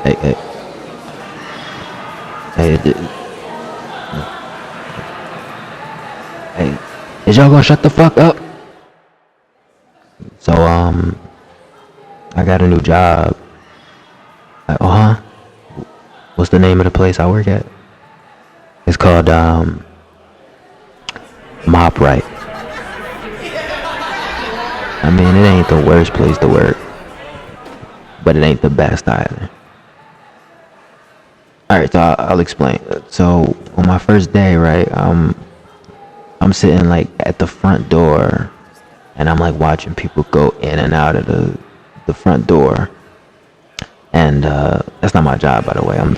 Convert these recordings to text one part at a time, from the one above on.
Hey, hey, hey, hey, is y'all gonna shut the fuck up? So, I got a new job. Like, huh? What's the name of the place I work at? It's called, Mop Right. I mean, it ain't the worst place to work, but it ain't the best either. Alright, so I'll explain. So, on my first day, right, I'm sitting, like, at the front door, and I'm, like, watching people go in and out of the front door. And that's not my job, by the way. I'm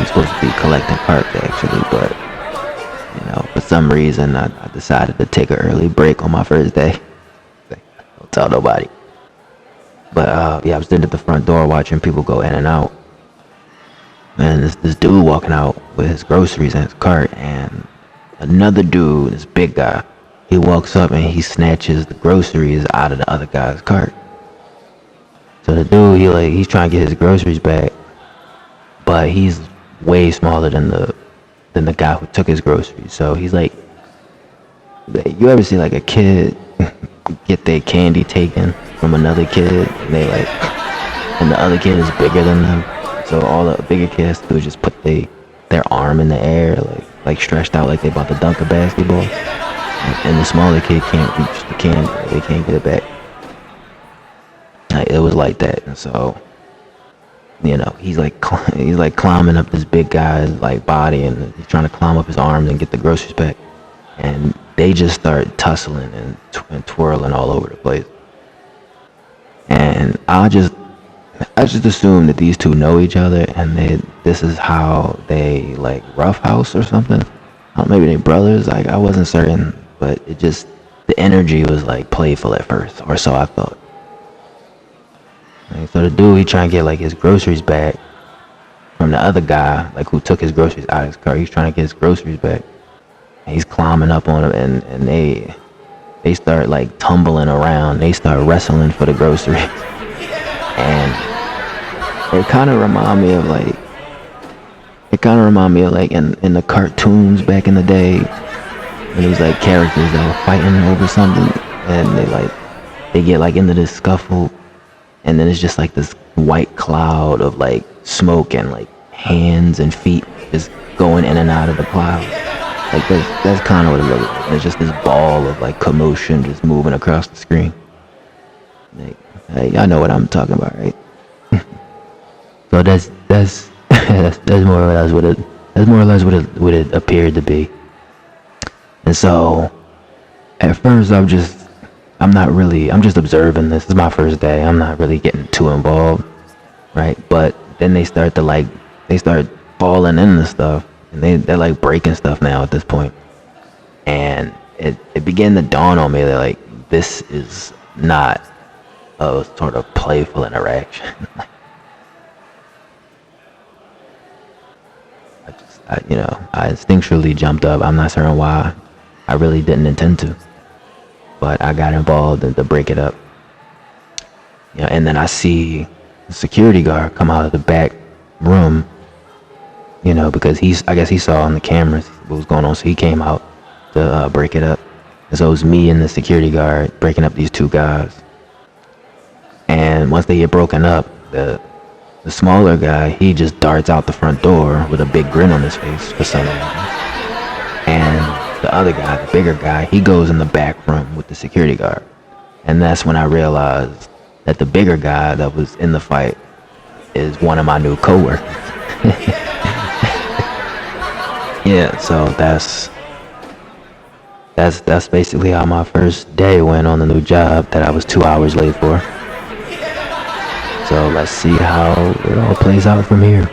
supposed to be collecting carts actually, but for some reason I decided to take an early break on my first day. Don't tell nobody. But yeah, I was sitting at the front door watching people go in and out, and this dude walking out with his groceries in his cart, and another dude, this big guy, he walks up and he snatches the groceries out of the other guy's cart. So the dude, he's trying to get his groceries back, but he's way smaller than the guy who took his groceries. So he's like, you ever see like a kid get their candy taken from another kid, and and the other kid is bigger than them. So all the bigger kids do is just put their arm in the air, like stretched out like they about to dunk a basketball, and the smaller kid can't reach the candy, they can't get it back. It was like that, and so he's like climbing up this big guy's like body, and he's trying to climb up his arms and get the groceries back, and they just start tussling and twirling all over the place. And I just assumed that these two know each other, and this is how they like roughhouse or something. Maybe they brothers. Like, I wasn't certain, but the energy was like playful at first, or so I thought. So the dude, he trying to get like his groceries back from the other guy, like who took his groceries out of his car. He's trying to get his groceries back. And he's climbing up on him, and they start like tumbling around. They start wrestling for the groceries, and it kind of remind me of like in the cartoons back in the day, when these like characters that were fighting over something, and they get like into this scuffle. And then it's just like this white cloud of like smoke and like hands and feet just going in and out of the cloud. Like that's kind of what it looks like. It's just this ball of like commotion just moving across the screen. Like, hey, y'all know what I'm talking about, right? So that's more or less what it appeared to be. And so at first I'm just observing this. This is my first day. I'm not really getting too involved, right? But then they start falling into stuff, and they're like breaking stuff now at this point. And it began to dawn on me that like this is not a sort of playful interaction. I instinctually jumped up. I'm not certain why. I really didn't intend to. But I got involved to break it up. And then I see the security guard come out of the back room, because I guess he saw on the cameras what was going on, so he came out to break it up. And so it was me and the security guard breaking up these two guys. And once they get broken up, the smaller guy, he just darts out the front door with a big grin on his face for some reason. And the other guy, the bigger guy, he goes in the back room with the security guard. And that's when I realized that the bigger guy that was in the fight is one of my new coworkers. Yeah, so that's basically how my first day went on the new job that I was 2 hours late for. So let's see how it all plays out from here.